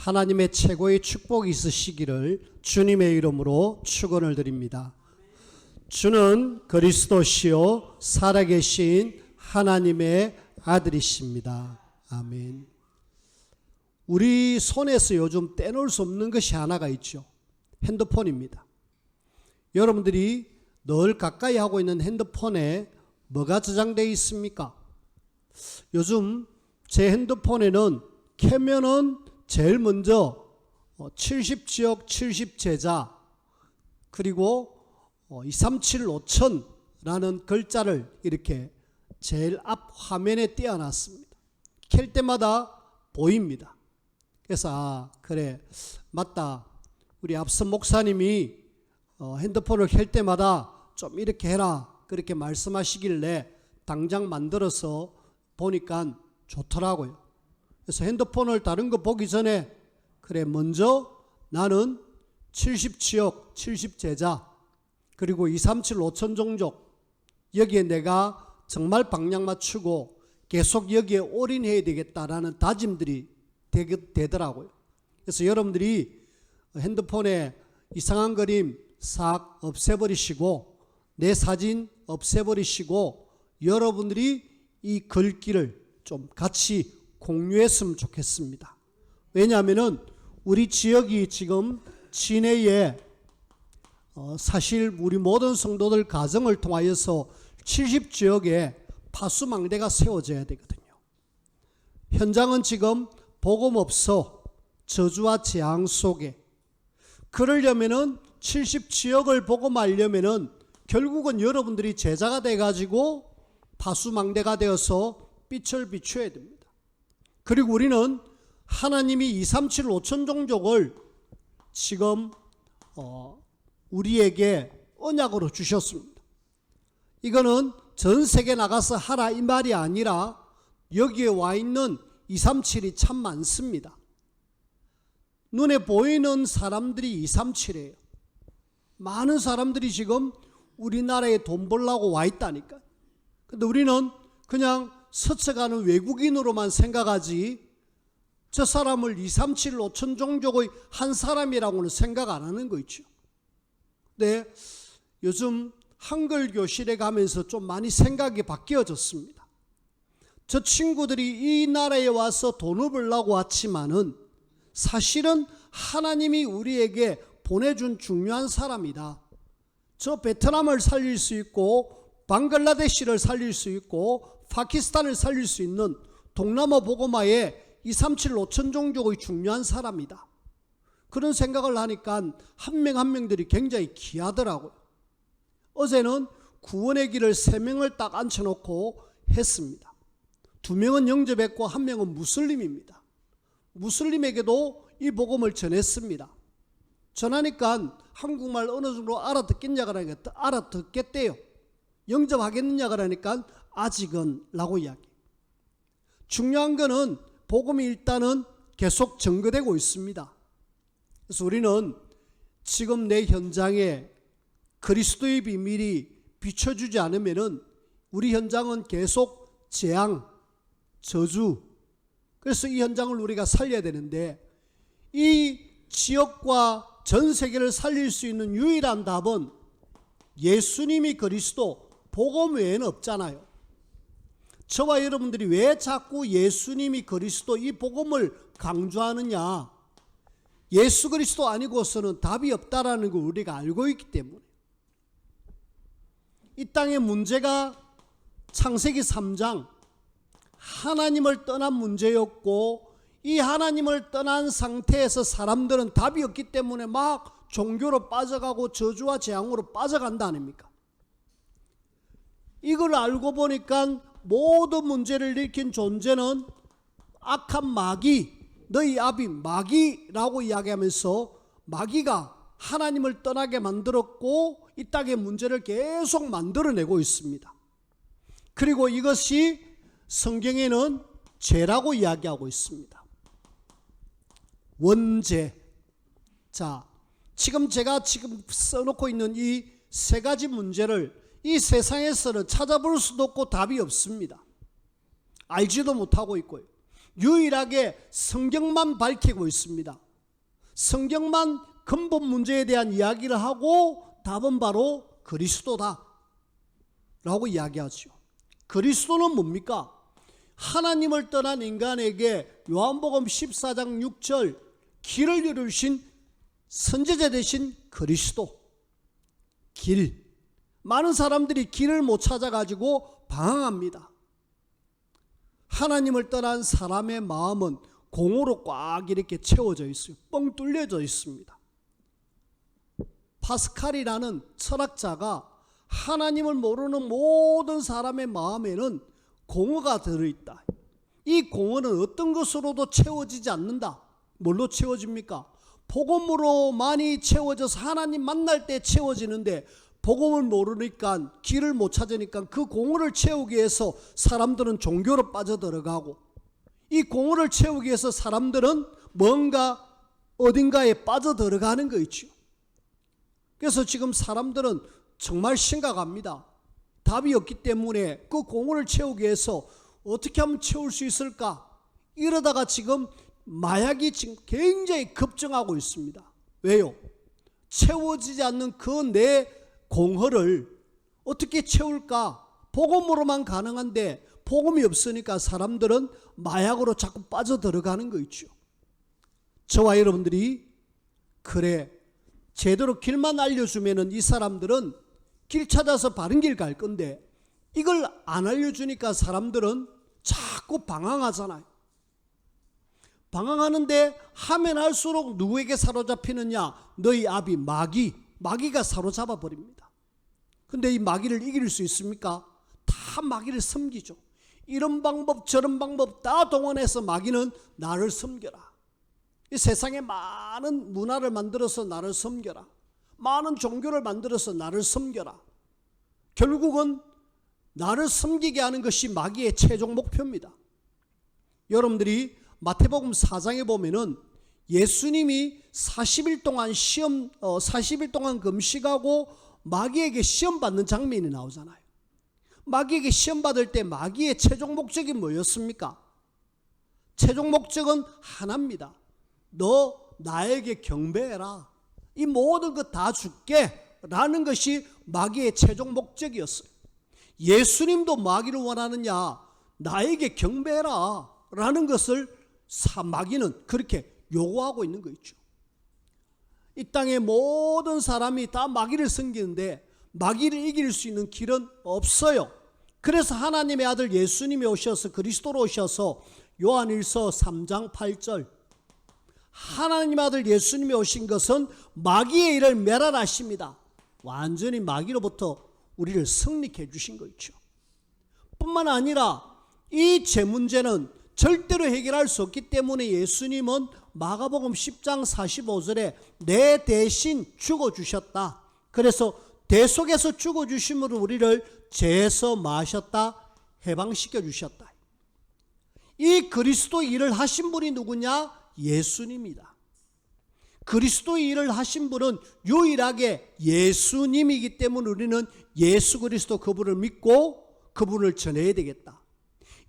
하나님의 최고의 축복이 있으시기를 주님의 이름으로 축원을 드립니다. 주는 그리스도시요 살아계신 하나님의 아들이십니다. 아멘. 우리 손에서 요즘 떼놓을 수 없는 것이 하나가 있죠. 핸드폰입니다. 여러분들이 늘 가까이 하고 있는 핸드폰에 뭐가 저장되어 있습니까? 요즘 제 핸드폰에는 켜면은 제일 먼저 70지역 70제자 그리고 2375천라는 글자를 이렇게 제일 앞 화면에 띄워놨습니다. 켤 때마다 보입니다. 그래서 그래 맞다, 우리 앞선 목사님이 핸드폰을 켤 때마다 좀 이렇게 해라 그렇게 말씀하시길래 당장 만들어서 보니까 좋더라고요. 그래서 핸드폰을 다른 거 보기 전에 그래 먼저 나는 70지역 70제자 그리고 2375천 종족, 여기에 내가 정말 방향 맞추고 계속 여기에 올인해야 되겠다라는 다짐들이 되더라고요. 그래서 여러분들이 핸드폰에 이상한 그림 싹 없애버리시고 내 사진 없애버리시고 여러분들이 이 글귀를 좀 같이 공유했으면 좋겠습니다. 왜냐하면 우리 지역이 지금 진해에 사실 우리 모든 성도들 가정을 통하여서 70지역에 파수망대가 세워져야 되거든요. 현장은 지금 복음 없어 저주와 재앙 속에, 그러려면은 70지역을 복음하려면은 결국은 여러분들이 제자가 돼가지고 파수망대가 되어서 빛을 비춰야 됩니다. 그리고 우리는 하나님이 2375천 종족을 지금 우리에게 언약으로 주셨습니다. 이거는 전 세계 나가서 하라 이 말이 아니라 여기에 와 있는 237이 참 많습니다. 눈에 보이는 사람들이 237이에요. 많은 사람들이 지금 우리나라에 돈 벌려고 와 있다니까. 근데 우리는 그냥 스쳐가는 외국인으로만 생각하지 저 사람을 2375천 종족의 한 사람이라고는 생각 안 하는 거 있죠. 근데 요즘 한글 교실에 가면서 좀 많이 생각이 바뀌어졌습니다. 저 친구들이 이 나라에 와서 돈을 벌려고 왔지만은 사실은 하나님이 우리에게 보내준 중요한 사람이다. 저 베트남을 살릴 수 있고 방글라데시를 살릴 수 있고 파키스탄을 살릴 수 있는 동남아 보고마의 2375천 종족의 중요한 사람이다. 그런 생각을 하니까 한 명 한 명들이 굉장히 귀하더라고요. 어제는 구원의 길을 3명을 딱 앉혀놓고 했습니다. 2명은 영접했고 1명은 무슬림입니다. 무슬림에게도 이 복음을 전했습니다. 전하니까 한국말 어느 정도 알아듣겠냐 그러니까 알아듣겠대요. 영접하겠느냐 그러니까 아직은 라고 이야기. 중요한 거는 복음이 일단은 계속 증거되고 있습니다. 그래서 우리는 지금 내 현장에 그리스도의 비밀이 비춰주지 않으면은 우리 현장은 계속 재앙, 저주, 그래서 이 현장을 우리가 살려야 되는데 이 지역과 전 세계를 살릴 수 있는 유일한 답은 예수님이 그리스도, 복음 외에는 없잖아요. 저와 여러분들이 왜 자꾸 예수님이 그리스도 이 복음을 강조하느냐? 예수 그리스도 아니고서는 답이 없다라는 걸 우리가 알고 있기 때문에. 이 땅의 문제가 창세기 3장 하나님을 떠난 문제였고 이 하나님을 떠난 상태에서 사람들은 답이 없기 때문에 막 종교로 빠져가고 저주와 재앙으로 빠져간다 아닙니까? 이걸 알고 보니까 모든 문제를 일으킨 존재는 악한 마귀, 너희 아비 마귀라고 이야기하면서 마귀가 하나님을 떠나게 만들었고 이 땅의 문제를 계속 만들어내고 있습니다. 그리고 이것이 성경에는 죄라고 이야기하고 있습니다. 원죄. 자, 지금 제가 써놓고 있는 이 3가지 문제를 이 세상에서는 찾아볼 수도 없고 답이 없습니다. 알지도 못하고 있고요. 유일하게 성경만 밝히고 있습니다. 성경만 근본 문제에 대한 이야기를 하고 답은 바로 그리스도다 라고 이야기하죠. 그리스도는 뭡니까? 하나님을 떠난 인간에게 요한복음 14장 6절 길을 이루신 선지자 되신 그리스도. 길. 많은 사람들이 길을 못 찾아가지고 방황합니다. 하나님을 떠난 사람의 마음은 공허로 꽉 이렇게 채워져 있어요. 뻥 뚫려져 있습니다. 파스칼이라는 철학자가 하나님을 모르는 모든 사람의 마음에는 공허가 들어있다. 이 공허는 어떤 것으로도 채워지지 않는다. 뭘로 채워집니까? 복음으로 많이 채워져서 하나님 만날 때 채워지는데 복음을 모르니까 길을 못 찾으니까 그 공허를 채우기 위해서 사람들은 종교로 빠져들어가고 이 공허를 채우기 위해서 사람들은 뭔가 어딘가에 빠져들어가는 거 있죠. 그래서 지금 사람들은 정말 심각합니다. 답이 없기 때문에 그 공허를 채우기 위해서 어떻게 하면 채울 수 있을까? 이러다가 지금 마약이 지금 굉장히 급증하고 있습니다. 왜요? 채워지지 않는 그 내 공허를 어떻게 채울까? 복음으로만 가능한데 복음이 없으니까 사람들은 마약으로 자꾸 빠져들어가는 거 있죠. 저와 여러분들이 그래 제대로 길만 알려주면은 이 사람들은 길 찾아서 바른 길 갈 건데 이걸 안 알려주니까 사람들은 자꾸 방황하잖아요. 방황하는데 하면 할수록 누구에게 사로잡히느냐? 너희 아비 마귀가 사로잡아 버립니다. 근데 이 마귀를 이길 수 있습니까? 다 마귀를 섬기죠. 이런 방법 저런 방법 다 동원해서 마귀는 나를 섬겨라. 이 세상에 많은 문화를 만들어서 나를 섬겨라. 많은 종교를 만들어서 나를 섬겨라. 결국은 나를 섬기게 하는 것이 마귀의 최종 목표입니다. 여러분들이 마태복음 4장에 보면은 예수님이 40일 동안 금식하고 마귀에게 시험 받는 장면이 나오잖아요. 마귀에게 시험 받을 때 마귀의 최종 목적이 뭐였습니까? 최종 목적은 하나입니다. 너 나에게 경배해라. 이 모든 것 다 줄게 라는 것이 마귀의 최종 목적이었어요. 예수님도 마귀를 원하느냐? 나에게 경배해라 라는 것을 마귀는 그렇게 요구하고 있는 거 있죠. 이 땅의 모든 사람이 다 마귀를 섬기는데 마귀를 이길 수 있는 길은 없어요. 그래서 하나님의 아들 예수님이 오셔서 그리스도로 오셔서 요한일서 3장 8절 하나님 아들 예수님이 오신 것은 마귀의 일을 멸하십니다. 완전히 마귀로부터 우리를 승리케 해주신 거 있죠. 뿐만 아니라 이 제 문제는 절대로 해결할 수 없기 때문에 예수님은 마가복음 10장 45절에 내 대신 죽어주셨다. 그래서 대속에서 죽어주심으로 우리를 죄에서 마셨다, 해방시켜 주셨다. 이 그리스도 일을 하신 분이 누구냐? 예수님이다. 그리스도의 일을 하신 분은 유일하게 예수님이기 때문에 우리는 예수 그리스도 그분을 믿고 그분을 전해야 되겠다.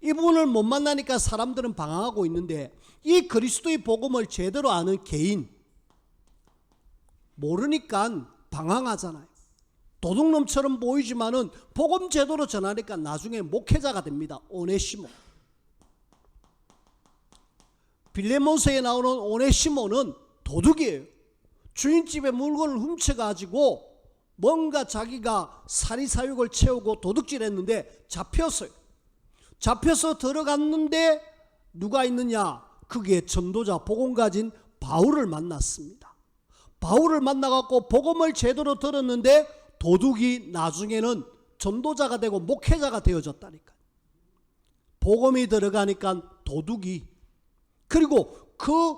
이분을 못 만나니까 사람들은 방황하고 있는데 이 그리스도의 복음을 제대로 아는 개인 모르니까 방황하잖아요. 도둑놈처럼 보이지만은 복음 제대로 전하니까 나중에 목회자가 됩니다. 오네시모. 빌레몬서에 나오는 오네시모는 도둑이에요. 주인집에 물건을 훔쳐가지고 뭔가 자기가 사리사욕을 채우고 도둑질했는데 잡혔어요. 잡혀서 들어갔는데 누가 있느냐? 그게 전도자 복음 가진 바울을 만났습니다. 바울을 만나갖고 복음을 제대로 들었는데 도둑이 나중에는 전도자가 되고 목회자가 되어졌다니까. 복음이 들어가니까 도둑이. 그리고 그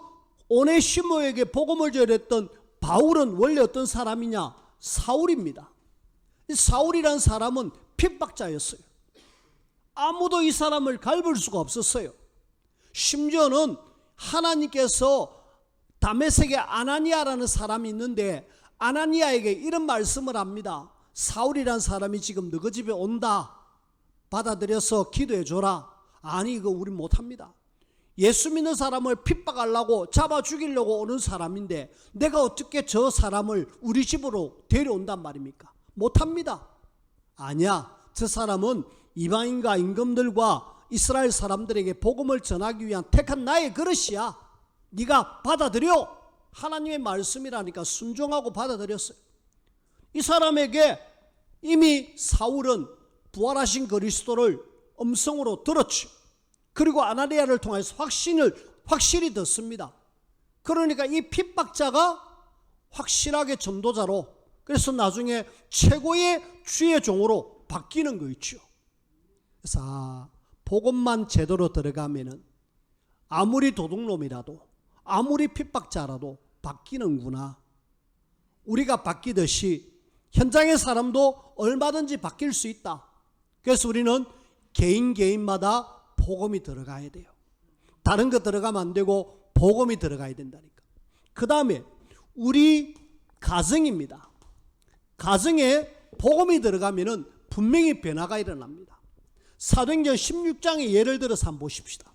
오네시모에게 복음을 전했던 바울은 원래 어떤 사람이냐? 사울입니다. 사울이란 사람은 핍박자였어요. 아무도 이 사람을 갈볼 수가 없었어요. 심지어는 하나님께서 다메섹에 아나니아라는 사람이 있는데 아나니아에게 이런 말씀을 합니다. 사울이란 사람이 지금 너희 집에 온다. 받아들여서 기도해 줘라. 아니 이거 우리 못합니다. 예수 믿는 사람을 핍박하려고 잡아 죽이려고 오는 사람인데 내가 어떻게 저 사람을 우리 집으로 데려온단 말입니까? 못합니다. 아니야. 저 사람은 이방인과 임금들과 이스라엘 사람들에게 복음을 전하기 위한 택한 나의 그릇이야. 네가 받아들여. 하나님의 말씀이라니까 순종하고 받아들였어요. 이 사람에게 이미 사울은 부활하신 그리스도를 음성으로 들었죠. 그리고 아나니아를 통해서 확실히 듣습니다. 그러니까 이 핍박자가 확실하게 전도자로, 그래서 나중에 최고의 주의 종으로 바뀌는 거 있죠. 그래서 복음만 제대로 들어가면은 아무리 도둑놈이라도 아무리 핍박자라도 바뀌는구나. 우리가 바뀌듯이 현장의 사람도 얼마든지 바뀔 수 있다. 그래서 우리는 개인마다 복음이 들어가야 돼요. 다른 거 들어가면 안 되고 복음이 들어가야 된다니까. 그 다음에 우리 가정입니다. 가정에 복음이 들어가면은 분명히 변화가 일어납니다. 사도행전 16장의 예를 들어서 한번 보십시다.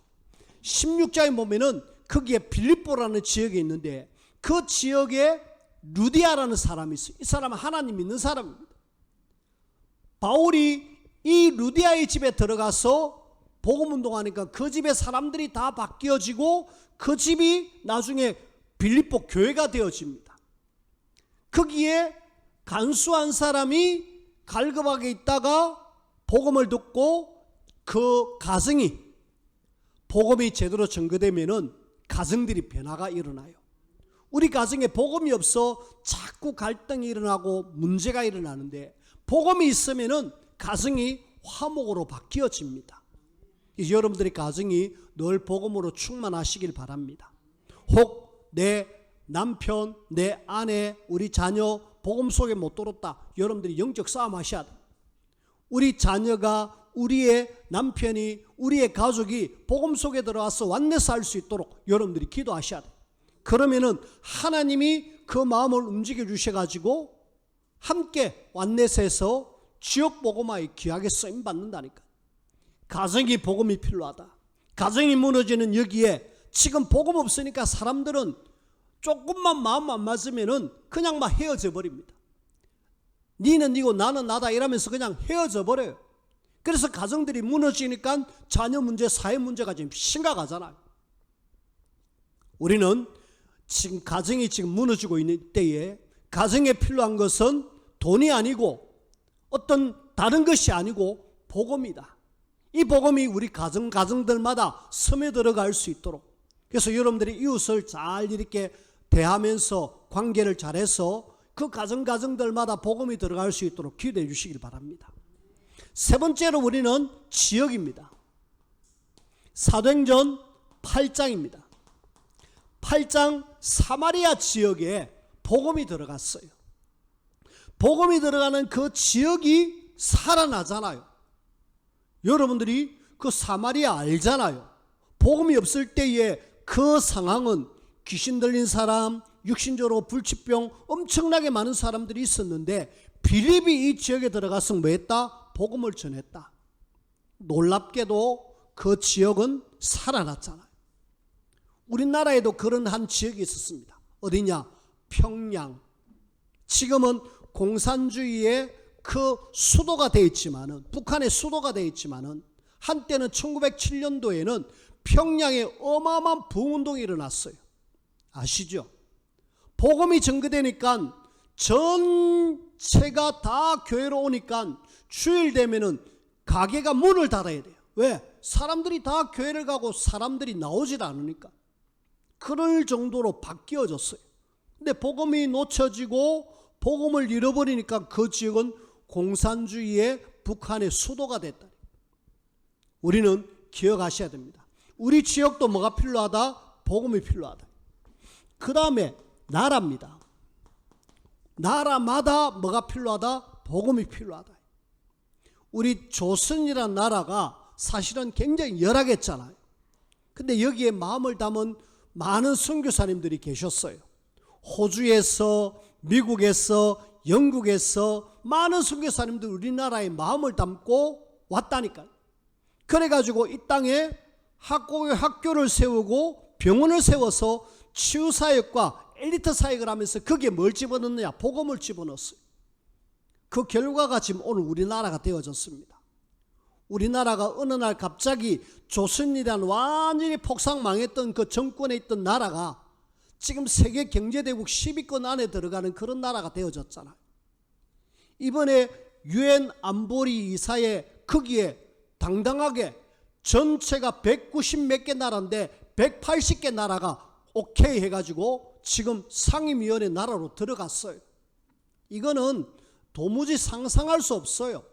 16장에 보면은 거기에 빌립보라는 지역이 있는데 그 지역에 루디아라는 사람이 있어요. 이 사람은 하나님 믿는 사람입니다. 바울이 이 루디아의 집에 들어가서 복음 운동하니까 그 집의 사람들이 다 바뀌어지고 그 집이 나중에 빌립보 교회가 되어집니다. 거기에 간수한 사람이 갈급하게 있다가 복음을 듣고 그 가정이 복음이 제대로 전거되면은 가정들이 변화가 일어나요. 우리 가정에 복음이 없어 자꾸 갈등이 일어나고 문제가 일어나는데 복음이 있으면은 가정이 화목으로 바뀌어집니다. 여러분들의 가정이 늘 복음으로 충만하시길 바랍니다. 혹 내 남편, 내 아내, 우리 자녀 복음 속에 못 들었다. 여러분들이 영적 싸움 하셔야 돼요. 우리 자녀가, 우리의 남편이, 우리의 가족이 복음 속에 들어와서 완내서 할 수 있도록 여러분들이 기도하셔야 돼요. 그러면은 하나님이 그 마음을 움직여 주셔가지고 함께 완내서에서 지역 복음화에 귀하게 쓰임 받는다니까. 가정이 복음이 필요하다. 가정이 무너지는 여기에 지금 복음 없으니까 사람들은 조금만 마음 안 맞으면은 그냥 막 헤어져 버립니다. 니는 니고 나는 나다 이러면서 그냥 헤어져 버려요. 그래서 가정들이 무너지니까 자녀 문제, 사회 문제가 지금 심각하잖아요. 우리는 지금 가정이 지금 무너지고 있는 때에 가정에 필요한 것은 돈이 아니고 어떤 다른 것이 아니고 복음이다. 이 복음이 우리 가정들마다 스며들어갈 수 있도록, 그래서 여러분들이 이웃을 잘 이렇게 대하면서 관계를 잘해서 그 가정들마다 복음이 들어갈 수 있도록 기도해 주시길 바랍니다. 세 번째로 우리는 지역입니다. 사도행전 8장입니다. 8장 사마리아 지역에 복음이 들어갔어요. 복음이 들어가는 그 지역이 살아나잖아요. 여러분들이 그 사마리아 알잖아요. 복음이 없을 때에 그 상황은 귀신 들린 사람, 육신적으로 불치병 엄청나게 많은 사람들이 있었는데 빌립이 이 지역에 들어가서 뭐 했다? 복음을 전했다. 놀랍게도 그 지역은 살아났잖아요. 우리나라에도 그런 한 지역이 있었습니다. 어디냐? 평양. 지금은 공산주의의 그 수도가 되어 있지만은, 북한의 수도가 되어 있지만은 한때는 1907년도에는 평양에 어마어마한 부흥운동이 일어났어요. 아시죠? 복음이 전개되니까 전체가 다 교회로 오니까 주일 되면은 가게가 문을 닫아야 돼요. 왜? 사람들이 다 교회를 가고 사람들이 나오질 않으니까. 그럴 정도로 바뀌어졌어요. 근데 복음이 놓쳐지고 복음을 잃어버리니까 그 지역은 공산주의의 북한의 수도가 됐다. 우리는 기억하셔야 됩니다. 우리 지역도 뭐가 필요하다? 복음이 필요하다. 그 다음에 나라입니다. 나라마다 뭐가 필요하다? 복음이 필요하다. 우리 조선이라는 나라가 사실은 굉장히 열악했잖아요. 근데 여기에 마음을 담은 많은 선교사님들이 계셨어요. 호주에서, 미국에서, 영국에서 많은 선교사님들 우리나라에 마음을 담고 왔다니까요. 그래가지고 이 땅에 학교를 세우고 병원을 세워서 치유사역과 엘리트 사역을 하면서 거기에 뭘 집어넣느냐? 복음을 집어넣었어요. 그 결과가 지금 오늘 우리나라가 되어졌습니다. 우리나라가 어느 날 갑자기 조선이란 완전히 폭삭망했던 그 정권에 있던 나라가 지금 세계 경제대국 10위권 안에 들어가는 그런 나라가 되어졌잖아요. 이번에 유엔 안보리 이사회 거기에 당당하게 전체가 190 몇 개 나라인데 180개 나라가 오케이 해가지고 지금 상임위원회 나라로 들어갔어요. 이거는 도무지 상상할 수 없어요.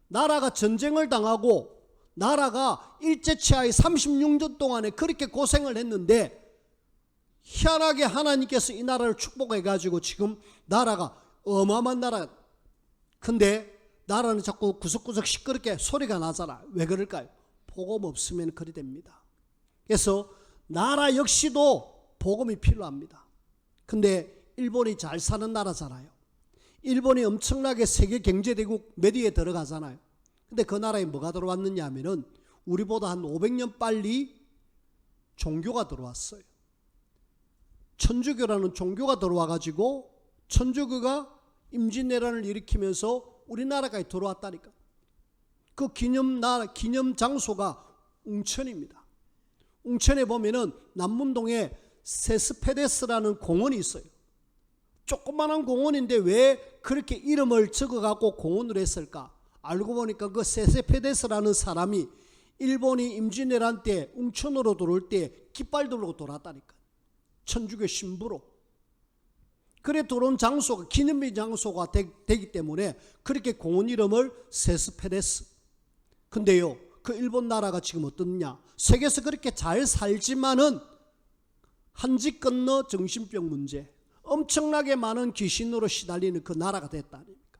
나라가 전쟁을 당하고 나라가 일제치하에 36년 동안에 그렇게 고생을 했는데 희한하게 하나님께서 이 나라를 축복해가지고 지금 나라가 어마어마한 나라. 근데 나라는 자꾸 구석구석 시끄럽게 소리가 나잖아요. 왜 그럴까요? 복음 없으면 그리 됩니다. 그래서 나라 역시도 복음이 필요합니다. 근데 일본이 잘 사는 나라잖아요. 일본이 엄청나게 세계 경제대국 몇 위에 들어가잖아요. 근데 그 나라에 뭐가 들어왔느냐 하면은 우리보다 한 500년 빨리 종교가 들어왔어요. 천주교라는 종교가 들어와가지고 천주교가 임진왜란을 일으키면서 우리나라까지 들어왔다니까. 그 기념 장소가 웅천입니다. 웅천에 보면은 남문동에 세스페데스라는 공원이 있어요. 조그마한 공원인데 왜 그렇게 이름을 적어갖고 공원으로 했을까? 알고 보니까 그 세스페데스라는 사람이 일본이 임진왜란 때 웅천으로 들어올 때 깃발 들고 돌았다니까. 천주교 신부로. 그래 들어온 장소가 기념비 장소가 되기 때문에 그렇게 공원 이름을 세스페데스. 근데요, 그 일본 나라가 지금 어떻냐? 세계에서 그렇게 잘 살지만은 한지 건너 정신병 문제, 엄청나게 많은 귀신으로 시달리는 그 나라가 됐다 아닙니까?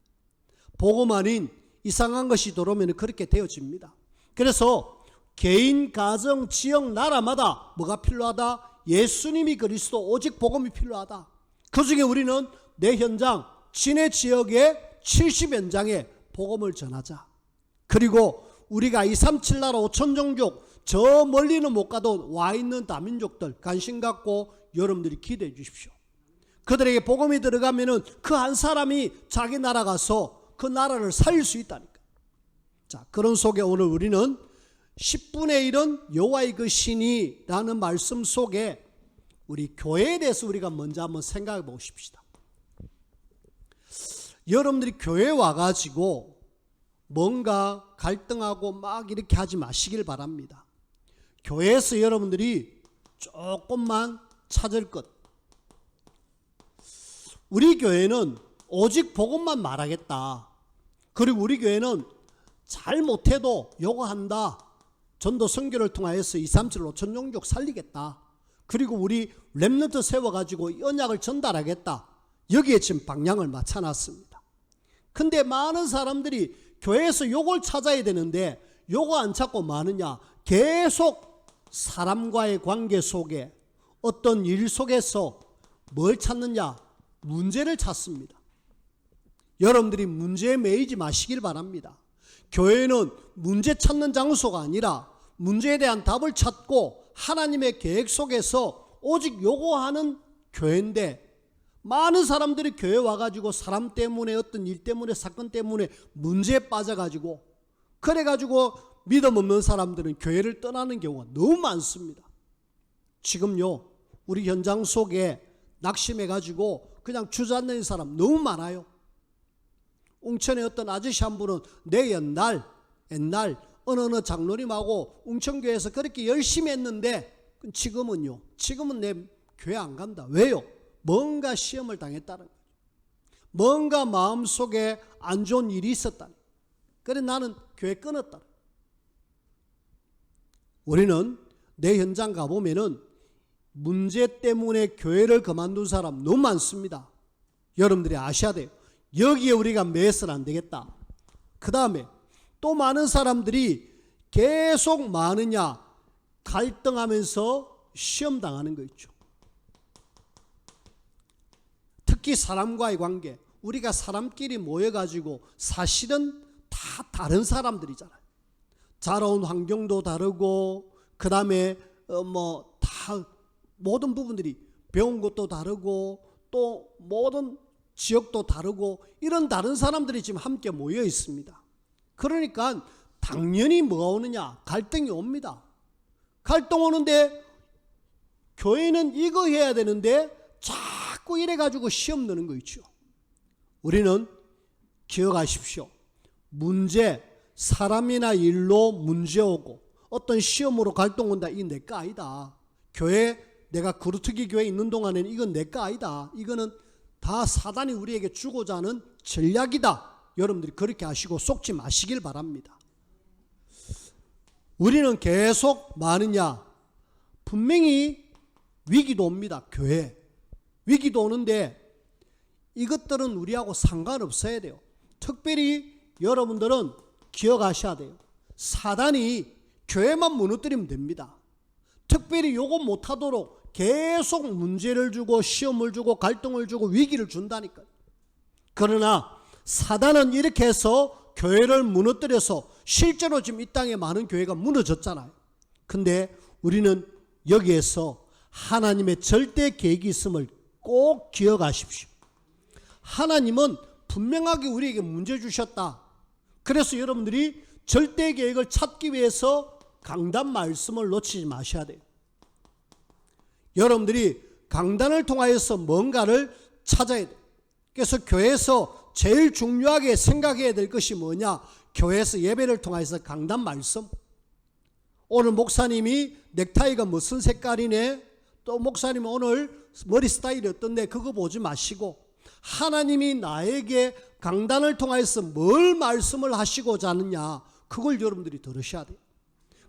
복음 아닌 이상한 것이 들어오면 그렇게 되어집니다. 그래서 개인, 가정, 지역, 나라마다 뭐가 필요하다? 예수님이 그리스도, 오직 복음이 필요하다. 그 중에 우리는 내 현장, 지내 지역의 70현장에 복음을 전하자. 그리고 우리가 237 나라 5천 종족, 저 멀리는 못 가도 와 있는 다민족들 관심 갖고 여러분들이 기대해 주십시오. 그들에게 복음이 들어가면은 그 한 사람이 자기 나라 가서 그 나라를 살릴 수 있다니까. 자, 그런 속에 오늘 우리는 10분의 1은 여호와의 그 신이라는 말씀 속에 우리 교회에 대해서 우리가 먼저 한번 생각해 보십시다. 여러분들이 교회에 와가지고 뭔가 갈등하고 막 이렇게 하지 마시길 바랍니다. 교회에서 여러분들이 조금만 찾을 것. 우리 교회는 오직 복음만 말하겠다. 그리고 우리 교회는 잘 못해도 요거 한다. 전도 선교를 통하여서 237 5천 종족 살리겠다. 그리고 우리 렘넌트 세워가지고 언약을 전달하겠다. 여기에 지금 방향을 맞춰놨습니다. 근데 많은 사람들이 교회에서 요걸 찾아야 되는데 요거 안 찾고 마느냐? 계속 사람과의 관계 속에 어떤 일 속에서 뭘 찾느냐? 문제를 찾습니다. 여러분들이 문제에 매이지 마시길 바랍니다. 교회는 문제 찾는 장소가 아니라 문제에 대한 답을 찾고 하나님의 계획 속에서 오직 요구하는 교회인데, 많은 사람들이 교회 와가지고 사람 때문에 어떤 일 때문에 사건 때문에 문제에 빠져가지고 그래가지고 믿음 없는 사람들은 교회를 떠나는 경우가 너무 많습니다. 지금요 우리 현장 속에 낙심해가지고 그냥 주저앉는 사람 너무 많아요. 웅천의 어떤 아저씨 한 분은 내 옛날 어느 장로님하고 웅천교회에서 그렇게 열심히 했는데 지금은요, 지금은 내 교회 안 간다. 왜요? 뭔가 시험을 당했다는 거죠. 뭔가 마음속에 안 좋은 일이 있었다. 그래 나는 교회 끊었다. 우리는 내 현장 가보면은 문제 때문에 교회를 그만둔 사람 너무 많습니다. 여러분들이 아셔야 돼요. 여기에 우리가 매서는 안 되겠다. 그 다음에 또 많은 사람들이 계속 많으냐 갈등하면서 시험 당하는 거 있죠. 특히 사람과의 관계, 우리가 사람끼리 모여가지고 사실은 다 다른 사람들이잖아요. 자라온 환경도 다르고 그 다음에 다 모든 부분들이 배운 것도 다르고 또 모든 지역도 다르고 이런 다른 사람들이 지금 함께 모여 있습니다. 그러니까 당연히 뭐가 오느냐? 갈등이 옵니다. 갈등 오는데 교회는 이거 해야 되는데 자꾸 이래가지고 시험 넣는 거 있죠. 우리는 기억하십시오. 문제, 사람이나 일로 문제 오고 어떤 시험으로 갈등 온다. 이건 내 거 아니다. 교회, 내가 그루트기 교회에 있는 동안에는 이건 내 거 아니다. 이거는 다 사단이 우리에게 주고자 하는 전략이다. 여러분들이 그렇게 하시고 속지 마시길 바랍니다. 우리는 계속 많으냐? 분명히 위기도 옵니다. 교회 위기도 오는데 이것들은 우리하고 상관없어야 돼요. 특별히 여러분들은 기억하셔야 돼요. 사단이 교회만 무너뜨리면 됩니다. 특별히 요거 못하도록 계속 문제를 주고 시험을 주고 갈등을 주고 위기를 준다니까요. 그러나 사단은 이렇게 해서 교회를 무너뜨려서 실제로 지금 이 땅에 많은 교회가 무너졌잖아요. 근데 우리는 여기에서 하나님의 절대 계획이 있음을 꼭 기억하십시오. 하나님은 분명하게 우리에게 문제 주셨다. 그래서 여러분들이 절대 계획을 찾기 위해서 강단 말씀을 놓치지 마셔야 돼요. 여러분들이 강단을 통하여서 뭔가를 찾아야 돼요. 그래서 교회에서 제일 중요하게 생각해야 될 것이 뭐냐? 교회에서 예배를 통해서 강단 말씀. 오늘 목사님이 넥타이가 무슨 색깔이네? 또 목사님 오늘 머리 스타일이 어떤데? 그거 보지 마시고 하나님이 나에게 강단을 통해서 뭘 말씀을 하시고자 하느냐? 그걸 여러분들이 들으셔야 돼요.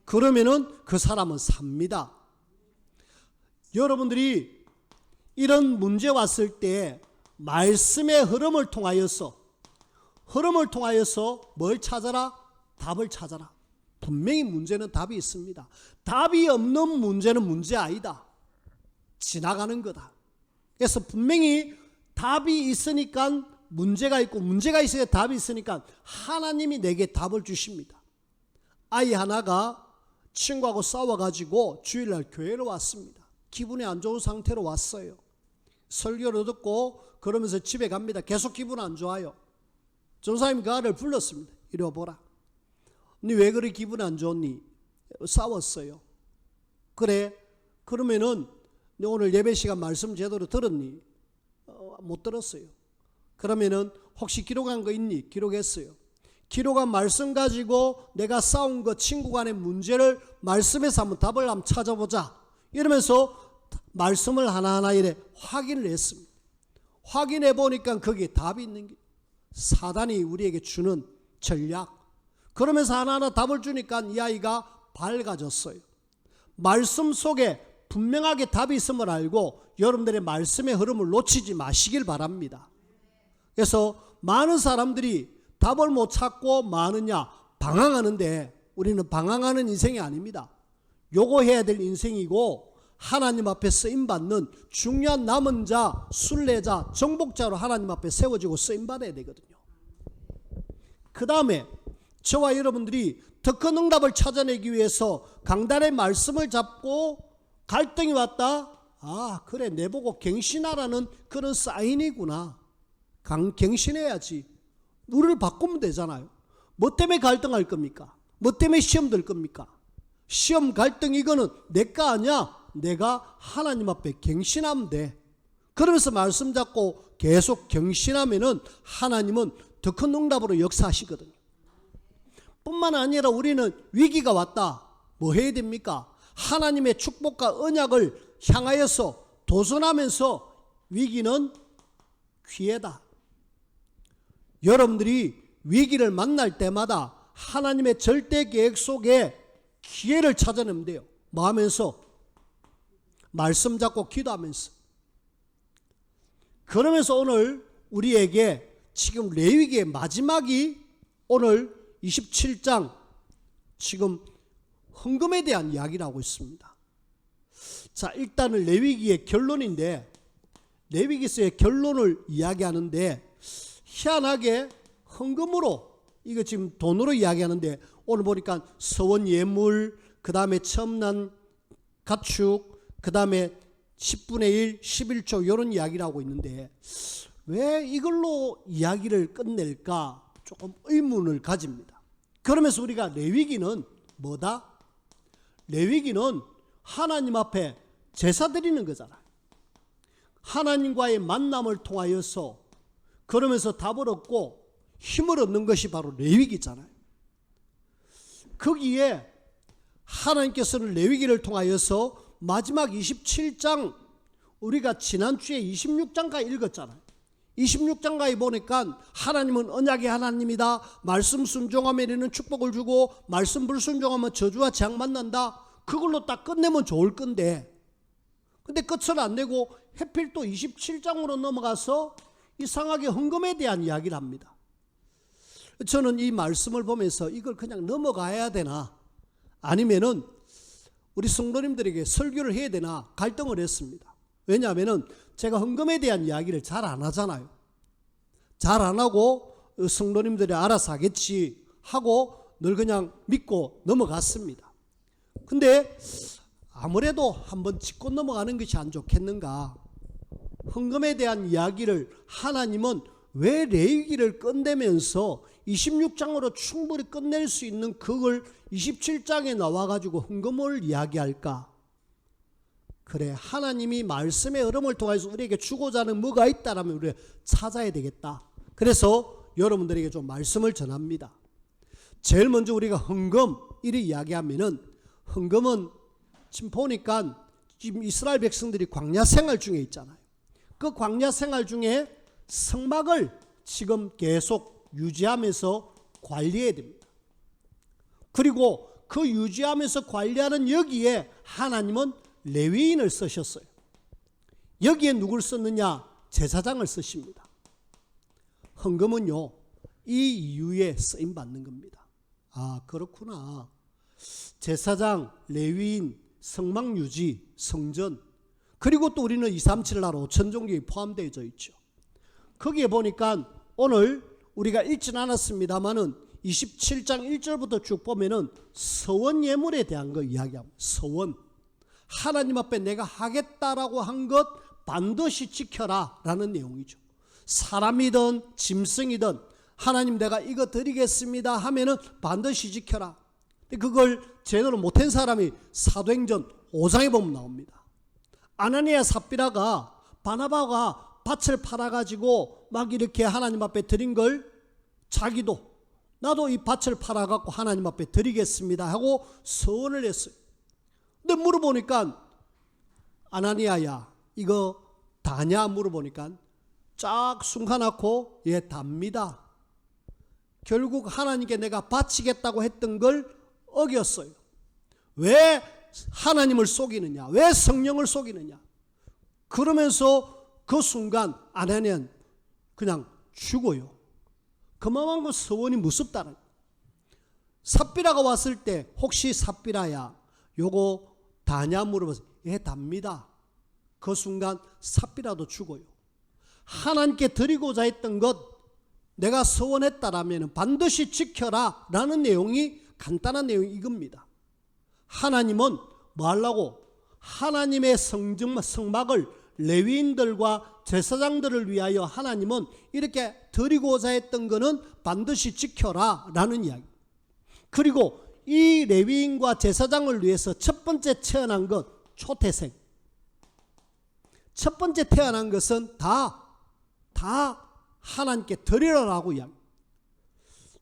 그러면은 그 사람은 삽니다. 여러분들이 이런 문제 왔을 때 말씀의 흐름을 통하여서 뭘 찾아라? 답을 찾아라. 분명히 문제는 답이 있습니다. 답이 없는 문제는 문제 아니다. 지나가는 거다. 그래서 분명히 답이 있으니까 문제가 있고 문제가 있어야 답이 있으니까 하나님이 내게 답을 주십니다. 아이 하나가 친구하고 싸워가지고 주일날 교회로 왔습니다. 기분이 안 좋은 상태로 왔어요. 설교를 듣고 그러면서 집에 갑니다. 계속 기분 안 좋아요. 전사님이 그 아를 불렀습니다. 이리 와보라. 니 왜 그리 기분 안 좋니? 싸웠어요. 그래. 그러면은 니 오늘 예배 시간 말씀 제대로 들었니? 못 들었어요. 그러면은 혹시 기록한 거 있니? 기록했어요. 기록한 말씀 가지고 내가 싸운 거 친구 간의 문제를 말씀에서 한번 답을 한번 찾아보자. 이러면서 말씀을 하나하나 이래 확인을 했습니다. 확인해 보니까 거기에 답이 있는 게 사단이 우리에게 주는 전략. 그러면서 하나하나 답을 주니까 이 아이가 밝아졌어요. 말씀 속에 분명하게 답이 있음을 알고 여러분들의 말씀의 흐름을 놓치지 마시길 바랍니다. 그래서 많은 사람들이 답을 못 찾고 많으냐 방황하는데 우리는 방황하는 인생이 아닙니다. 요거 해야 될 인생이고 하나님 앞에 쓰임받는 중요한 남은 자, 순례자, 정복자로 하나님 앞에 세워지고 쓰임받아야 되거든요. 그 다음에 저와 여러분들이 더 큰 응답을 찾아내기 위해서 강단의 말씀을 잡고 갈등이 왔다. 아 그래 내보고 갱신하라는 그런 사인이구나. 갱신해야지. 우리를 바꾸면 되잖아요. 뭐 때문에 갈등할 겁니까? 뭐 때문에 시험 들 겁니까? 시험 갈등 이거는 내 거 아니야. 내가 하나님 앞에 갱신하면 돼. 그러면서 말씀 잡고 계속 갱신하면은 하나님은 더 큰 응답으로 역사하시거든요. 뿐만 아니라 우리는 위기가 왔다. 뭐 해야 됩니까? 하나님의 축복과 언약을 향하여서 도전하면서 위기는 기회다. 여러분들이 위기를 만날 때마다 하나님의 절대 계획 속에 기회를 찾아내면 돼요. 뭐 하면서? 말씀 잡고 기도하면서. 그러면서 오늘 우리에게 지금 레위기의 마지막이 오늘 27장 지금 헌금에 대한 이야기를 하고 있습니다. 자, 일단은 레위기의 결론인데 레위기서의 결론을 이야기하는데 희한하게 헌금으로 이거 지금 돈으로 이야기하는데 오늘 보니까 서원 예물 그 다음에 처음 난 가축, 그 다음에 10분의 1, 11조 이런 이야기를 하고 있는데 왜 이걸로 이야기를 끝낼까 조금 의문을 가집니다. 그러면서 우리가 레위기는 뭐다? 레위기는 하나님 앞에 제사 드리는 거잖아요. 하나님과의 만남을 통하여서 그러면서 답을 얻고 힘을 얻는 것이 바로 레위기잖아요. 거기에 하나님께서는 레위기를 통하여서 마지막 27장 우리가 지난주에 26장까지 읽었잖아요. 26장까지 보니까 하나님은 언약의 하나님이다. 말씀 순종하면 이는 축복을 주고 말씀 불순종하면 저주와 재앙 만난다. 그걸로 딱 끝내면 좋을 건데 근데 끝을 안 내고 하필 또 27장으로 넘어가서 이상하게 헌금에 대한 이야기를 합니다. 저는 이 말씀을 보면서 이걸 그냥 넘어가야 되나 아니면은 우리 성도님들에게 설교를 해야 되나 갈등을 했습니다. 왜냐하면 제가 헌금에 대한 이야기를 잘 안 하잖아요. 잘 안 하고 성도님들이 알아서 하겠지 하고 늘 그냥 믿고 넘어갔습니다. 근데 아무래도 한번 짚고 넘어가는 것이 안 좋겠는가. 헌금에 대한 이야기를 하나님은 왜 레위기를 끝내면서 26장으로 충분히 끝낼 수 있는 그걸 27장에 나와가지고 헌금을 이야기할까? 그래, 하나님이 말씀의 흐름을 통해서 우리에게 주고자 하는 뭐가 있다라면 우리가 찾아야 되겠다. 그래서 여러분들에게 좀 말씀을 전합니다. 제일 먼저 우리가 헌금 이를 이야기하면은 헌금은 지금 보니까 지금 이스라엘 백성들이 광야 생활 중에 있잖아요. 그 광야 생활 중에 성막을 지금 계속 유지하면서 관리해야 됩니다. 그리고 그 유지하면서 관리하는 여기에 하나님은 레위인을 쓰셨어요. 여기에 누굴 썼느냐? 제사장을 쓰십니다. 헌금은요, 이 이유에 쓰임 받는 겁니다. 아, 그렇구나. 제사장, 레위인, 성막 유지, 성전, 그리고 또 우리는 237 나라 5천 종교에 포함되어 있죠. 거기에 보니까 오늘 우리가 읽진 않았습니다만은 27장 1절부터 쭉 보면은 서원 예물에 대한 거 이야기합니다. 서원. 하나님 앞에 내가 하겠다라고 한 것 반드시 지켜라 라는 내용이죠. 사람이든 짐승이든 하나님 내가 이거 드리겠습니다 하면은 반드시 지켜라. 그걸 제대로 못한 사람이 사도행전 5장에 보면 나옵니다. 아나니아 삽비라가 바나바가 밭을 팔아가지고 막 이렇게 하나님 앞에 드린 걸 자기도 나도 이 밭을 팔아갖고 하나님 앞에 드리겠습니다 하고 서원을 했어요. 근데 물어보니까 아나니아야 이거 다냐 물어보니까 쫙 숨가놓고 예 답니다. 결국 하나님께 내가 바치겠다고 했던 걸 어겼어요. 왜 하나님을 속이느냐? 왜 성령을 속이느냐? 그러면서 그 순간 아나니아는 그냥 죽어요. 그만큼 서원이 무섭다는. 삽비라가 왔을 때 혹시 삽비라야 요거 다냐 물어봐서 예 답니다. 그 순간 삽비라도 죽어요. 하나님께 드리고자 했던 것 내가 서원했다라면 반드시 지켜라 라는 내용이 간단한 내용이 이겁니다. 하나님은 뭐 하려고? 하나님의 성막을 레위인들과 제사장들을 위하여 하나님은 이렇게 드리고자 했던 것은 반드시 지켜라 라는 이야기. 그리고 이 레위인과 제사장을 위해서 첫 번째 태어난 것 초태생. 첫 번째 태어난 것은 다 하나님께 드리라라고 이야기.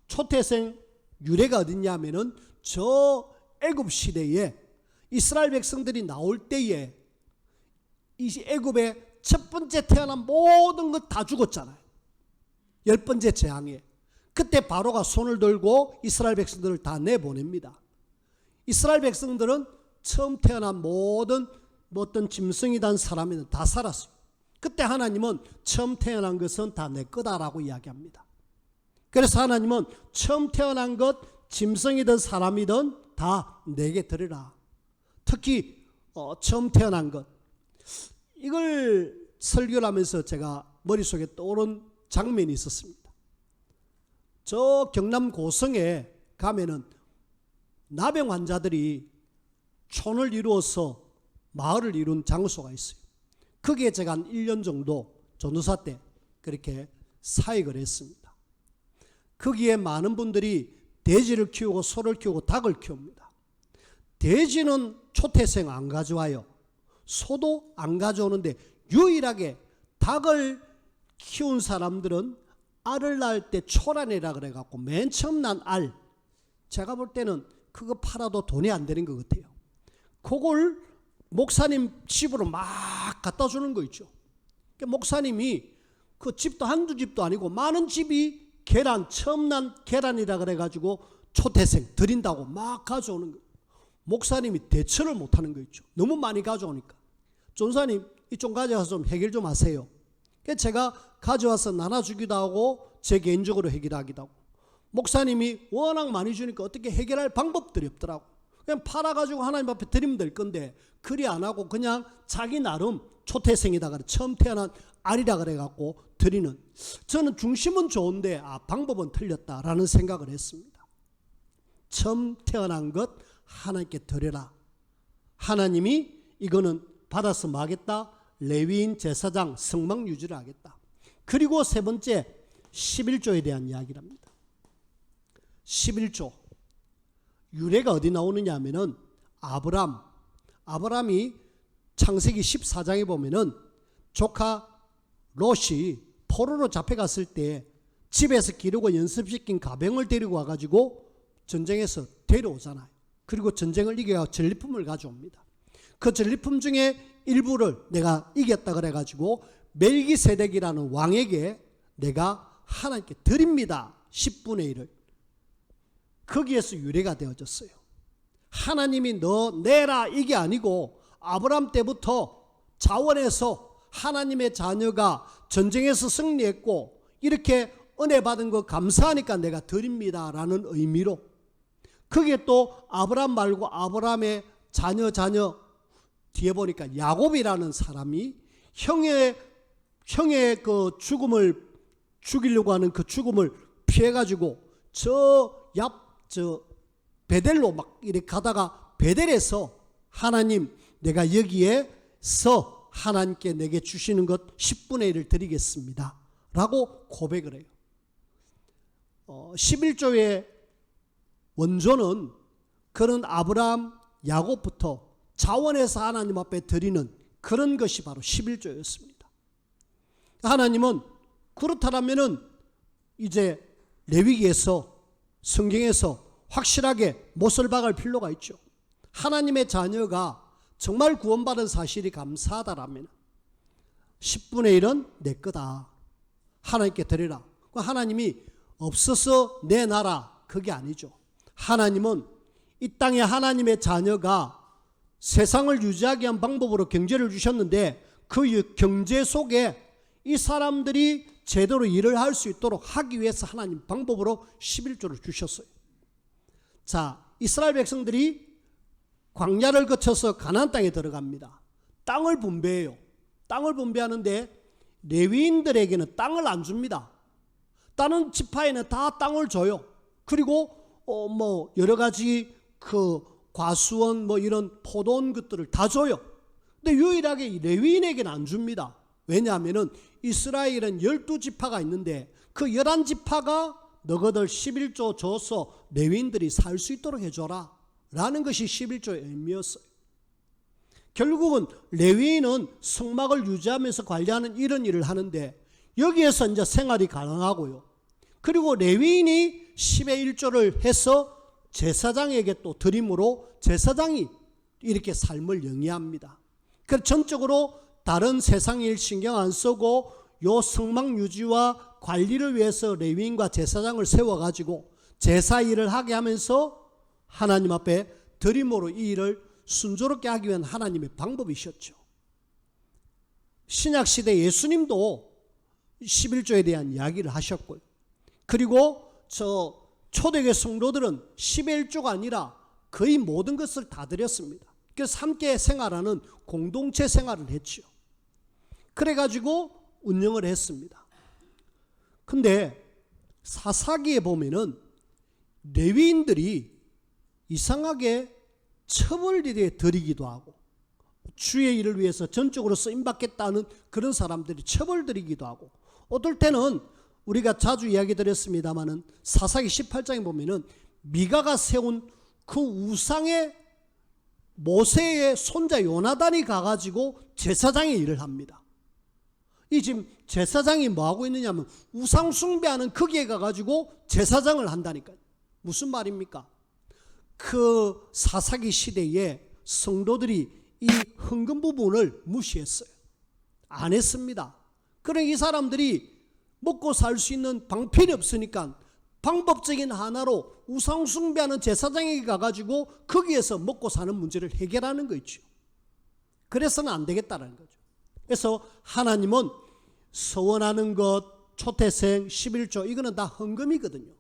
초태생 유래가 어딨냐면은 저 애굽 시대에 이스라엘 백성들이 나올 때에 이 애굽에 첫 번째 태어난 모든 것 다 죽었잖아요. 10번째 재앙에. 그때 바로가 손을 들고 이스라엘 백성들을 다 내보냅니다. 이스라엘 백성들은 처음 태어난 모든 어떤 짐승이든 사람이든 다 살았어요. 그때 하나님은 처음 태어난 것은 다 내 거다라고 이야기합니다. 그래서 하나님은 처음 태어난 것 짐승이든 사람이든 다 내게 드리라. 특히 처음 태어난 것. 이걸 설교를 하면서 제가 머릿속에 떠오른 장면이 있었습니다. 저 경남 고성에 가면은 나병 환자들이 촌을 이루어서 마을을 이룬 장소가 있어요. 거기에 제가 한 1년 정도 전도사 때 그렇게 사역을 했습니다. 거기에 많은 분들이 돼지를 키우고 소를 키우고 닭을 키웁니다. 돼지는 초태생 안 가져와요. 소도 안 가져오는데 유일하게 닭을 키운 사람들은 알을 낳을 때 초란이라 그래갖고 맨 처음 난 알, 제가 볼 때는 그거 팔아도 돈이 안 되는 것 같아요. 그걸 목사님 집으로 막 갖다 주는 거 있죠. 그러니까 목사님이 그 집도 한두 집도 아니고 많은 집이 계란, 처음 난 계란이라 그래가지고 초태생 드린다고 막 가져오는 거예요. 목사님이 대처를 못하는 거 있죠. 너무 많이 가져오니까. 전사님 이 좀 가져와서 좀 해결 좀 하세요. 그래서 제가 가져와서 나눠주기도 하고 제 개인적으로 해결하기도 하고, 목사님이 워낙 많이 주니까 어떻게 해결할 방법들이 없더라고. 그냥 팔아가지고 하나님 앞에 드리면 될 건데 그리 안 하고 그냥 자기 나름 초태생이다 그래, 처음 태어난 알이라 그래갖고 드리는, 저는 중심은 좋은데 방법은 틀렸다라는 생각을 했습니다. 처음 태어난 것 하나님께 드려라. 하나님이 이거는 받아서 뭐 하겠다? 레위인 제사장 성막 유지를 하겠다. 그리고 세 번째 11조에 대한 이야기랍니다. 11조 유래가 어디 나오느냐 하면은 아브람이 창세기 14장에 보면은 조카 롯이 포로로 잡혀갔을 때 집에서 기르고 연습시킨 가병을 데리고 와가지고 전쟁에서 데려오잖아요. 그리고 전쟁을 이겨서 전리품을 가져옵니다. 그 전리품 중에 일부를 내가 이겼다 그래가지고 멜기세덱이라는 왕에게 내가 하나님께 드립니다. 10분의 1을. 거기에서 유래가 되어졌어요. 하나님이 너 내라 이게 아니고 아브람 때부터 자원해서 하나님의 자녀가 전쟁에서 승리했고 이렇게 은혜 받은 거 감사하니까 내가 드립니다라는 의미로, 그게 또 아브람 말고 아브람의 자녀 뒤에 보니까 야곱이라는 사람이 형의 그 죽음을 죽이려고 하는 그 죽음을 피해가지고 저 베델로 막 이렇게 가다가 베델에서 하나님 내가 여기에서 하나님께 내게 주시는 것 10분의 1을 드리겠습니다 라고 고백을 해요. 11조의 원조는 그런 아브라함, 야곱부터 자원해서 하나님 앞에 드리는 그런 것이 바로 11조였습니다. 하나님은 그렇다면은 이제 레위기에서 성경에서 확실하게 못을 박을 필요가 있죠. 하나님의 자녀가 정말 구원받은 사실이 감사하다라면 10분의 1은 내 거다. 하나님께 드리라. 하나님이 없어서 내 나라 그게 아니죠. 하나님은 이 땅에 하나님의 자녀가 세상을 유지하기 위한 방법으로 경제를 주셨는데 그 경제 속에 이 사람들이 제대로 일을 할 수 있도록 하기 위해서 하나님 방법으로 11조를 주셨어요. 자, 이스라엘 백성들이 광야를 거쳐서 가나안 땅에 들어갑니다. 땅을 분배해요. 땅을 분배하는데 레위인들에게는 땅을 안 줍니다. 다른 지파에는 다 땅을 줘요. 그리고 여러 가지 그 과수원 이런 포도원 것들을 다 줘요. 근데 유일하게 레위인에게는 안 줍니다. 왜냐하면은 이스라엘은 12지파가 있는데 그 11지파가 너희들 11조 줘서 레위인들이 살 수 있도록 해줘라 라는 것이 11조의 의미였어요. 결국은 레위인은 성막을 유지하면서 관리하는 이런 일을 하는데 여기에서 이제 생활이 가능하고요. 그리고 레위인이 10의 1조를 해서 제사장에게 또 드림으로 제사장이 이렇게 삶을 영위합니다. 그래서 전적으로 다른 세상 일 신경 안 쓰고 요 성막 유지와 관리를 위해서 레위인과 제사장을 세워가지고 제사 일을 하게 하면서 하나님 앞에 드림으로 이 일을 순조롭게 하기 위한 하나님의 방법이셨죠. 신약시대 예수님도 11조에 대한 이야기를 하셨고요. 그리고 초대교회 성도들은 10의 1조가 아니라 거의 모든 것을 다 드렸습니다. 그래서 함께 생활하는 공동체 생활을 했죠. 그래가지고 운영을 했습니다. 근데 사사기에 보면은 레위인들이 이상하게 처벌일에 드리기도 하고, 주의 일을 위해서 전적으로 쓰임받겠다는 그런 사람들이 처벌드리기도 하고, 어떨 때는 우리가 자주 이야기 드렸습니다마는 사사기 18장에 보면은 미가가 세운 그 우상의 모세의 손자 요나단이 가가지고 제사장의 일을 합니다. 이 지금 제사장이 뭐 하고 있느냐면 우상 숭배하는 거기에 가가지고 제사장을 한다니까요. 무슨 말입니까? 그 사사기 시대에 성도들이 이 헌금 부분을 무시했어요. 안 했습니다. 그러니 이 사람들이 먹고 살 수 있는 방편이 없으니까 방법적인 하나로 우상 숭배하는 제사장에게 가가지고 거기에서 먹고 사는 문제를 해결하는 거 있죠. 그래서는 안 되겠다는 거죠. 그래서 하나님은 서원하는 것, 초태생, 11조 이거는 다 헌금이거든요.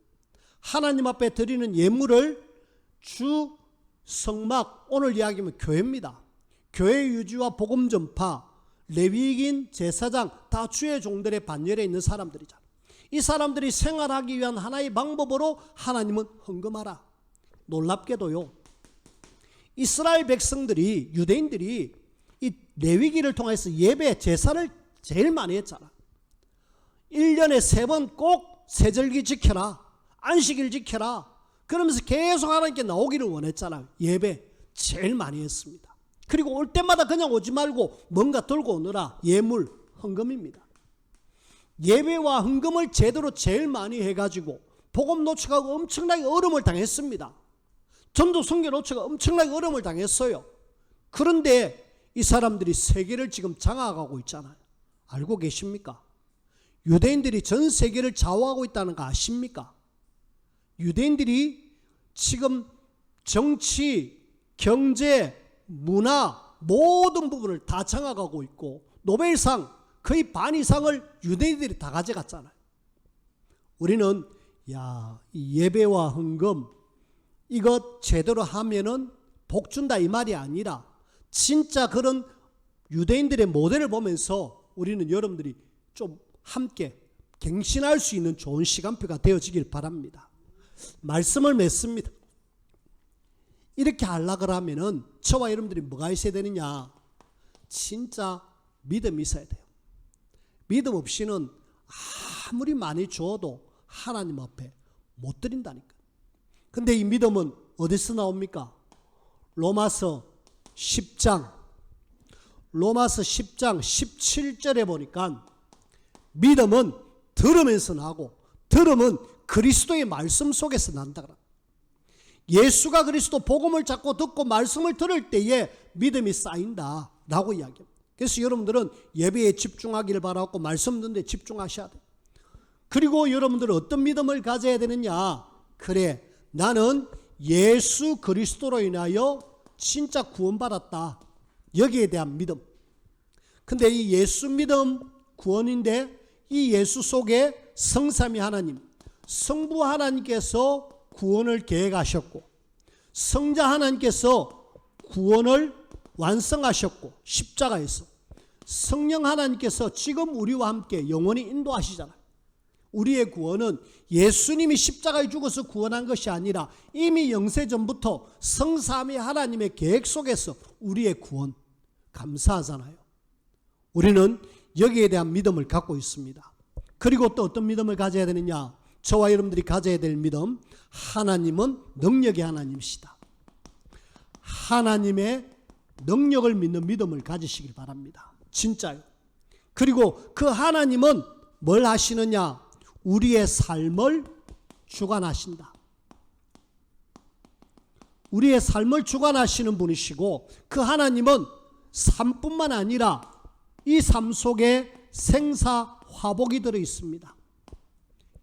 하나님 앞에 드리는 예물을 주, 성막, 오늘 이야기하면 교회입니다. 교회 유지와 복음 전파, 레위기인, 제사장 다 주의 종들의 반열에 있는 사람들이잖아요. 이 사람들이 생활하기 위한 하나의 방법으로 하나님은 헌금하라. 놀랍게도요, 이스라엘 백성들이, 유대인들이 이 레위기를 통해서 예배, 제사를 제일 많이 했잖아. 1년에 3번 꼭 세절기 지켜라, 안식일 지켜라, 그러면서 계속 하나님께 나오기를 원했잖아요. 예배 제일 많이 했습니다. 그리고 올 때마다 그냥 오지 말고 뭔가 들고 오느라 예물, 헌금입니다. 예배와 헌금을 제대로 제일 많이 해가지고 복음 노출하고 엄청나게 어려움을 당했습니다. 전도 선교 노출가 엄청나게 어려움을 당했어요. 그런데 이 사람들이 세계를 지금 장악하고 있잖아요. 알고 계십니까? 유대인들이 전 세계를 좌우하고 있다는 거 아십니까? 유대인들이 지금 정치, 경제, 문화 모든 부분을 다 장악하고 있고 노벨상 거의 반 이상을 유대인들이 다 가져갔잖아요. 우리는 이 예배와 헌금 이것 제대로 하면은 복 준다 이 말이 아니라 진짜 그런 유대인들의 모델을 보면서 우리는 여러분들이 좀 함께 갱신할 수 있는 좋은 시간표가 되어지길 바랍니다. 말씀을 맺습니다. 이렇게 하려고 하면은 저와 여러분들이 뭐가 있어야 되느냐? 진짜 믿음이 있어야 돼요. 믿음 없이는 아무리 많이 줘도 하나님 앞에 못 드린다니까. 근데 이 믿음은 어디서 나옵니까? 로마서 10장 17절에 보니까 믿음은 들으면서 나고 들음은 그리스도의 말씀 속에서 난다. 예수가 그리스도 복음을 자꾸 듣고 말씀을 들을 때에 믿음이 쌓인다 라고 이야기합니다. 그래서 여러분들은 예배에 집중하기를 바라고 말씀 듣는 데 집중하셔야 돼요. 그리고 여러분들은 어떤 믿음을 가져야 되느냐? 그래, 나는 예수 그리스도로 인하여 진짜 구원받았다. 여기에 대한 믿음. 근데 이 예수 믿음 구원인데 이 예수 속에 성삼위 하나님, 성부 하나님께서 구원을 계획하셨고 성자 하나님께서 구원을 완성하셨고 십자가에서 성령 하나님께서 지금 우리와 함께 영원히 인도하시잖아요. 우리의 구원은 예수님이 십자가에 죽어서 구원한 것이 아니라 이미 영세전부터 성삼위 하나님의 계획 속에서 우리의 구원, 감사하잖아요. 우리는 여기에 대한 믿음을 갖고 있습니다. 그리고 또 어떤 믿음을 가져야 되느냐? 저와 여러분들이 가져야 될 믿음, 하나님은 능력의 하나님이시다. 하나님의 능력을 믿는 믿음을 가지시길 바랍니다. 진짜요. 그리고 그 하나님은 뭘 하시느냐? 우리의 삶을 주관하신다. 우리의 삶을 주관하시는 분이시고 그 하나님은 삶뿐만 아니라 이 삶 속에 생사 화복이 들어 있습니다.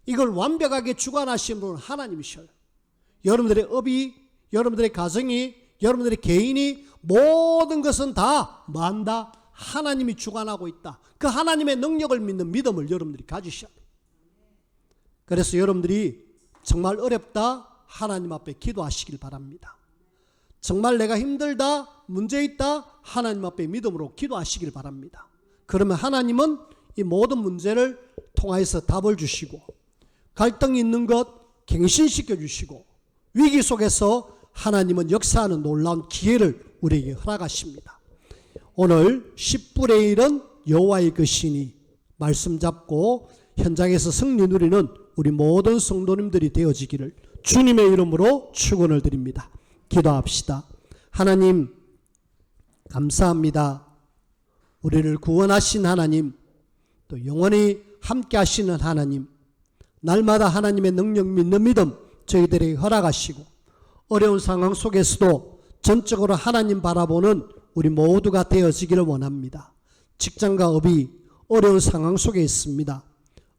이걸 완벽하게 주관하시는 분은 하나님이셔요. 여러분들의 업이, 여러분들의 가정이, 여러분들의 개인이 모든 것은 다 뭐한다? 하나님이 주관하고 있다. 그 하나님의 능력을 믿는 믿음을 여러분들이 가지셔야 돼요. 그래서 여러분들이 정말 어렵다 하나님 앞에 기도하시길 바랍니다. 정말 내가 힘들다, 문제 있다 하나님 앞에 믿음으로 기도하시길 바랍니다. 그러면 하나님은 이 모든 문제를 통하여서 답을 주시고 갈등이 있는 것 갱신시켜 주시고 위기 속에서 하나님은 역사하는 놀라운 기회를 우리에게 허락하십니다. 오늘 10분의 1은 여호와의 것이니 말씀 잡고 현장에서 승리 누리는 우리 모든 성도님들이 되어지기를 주님의 이름으로 축원을 드립니다. 기도합시다. 하나님 감사합니다. 우리를 구원하신 하나님, 또 영원히 함께 하시는 하나님, 날마다 하나님의 능력 믿는 믿음 저희들에게 허락하시고 어려운 상황 속에서도 전적으로 하나님 바라보는 우리 모두가 되어지기를 원합니다. 직장과 업이 어려운 상황 속에 있습니다.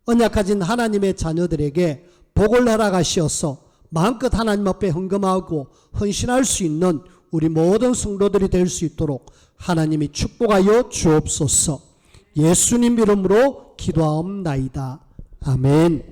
언약하신 하나님의 자녀들에게 복을 허락하시어서 마음껏 하나님 앞에 헌금하고 헌신할 수 있는 우리 모든 성도들이 될 수 있도록 하나님이 축복하여 주옵소서. 예수님 이름으로 기도하옵나이다. 아멘.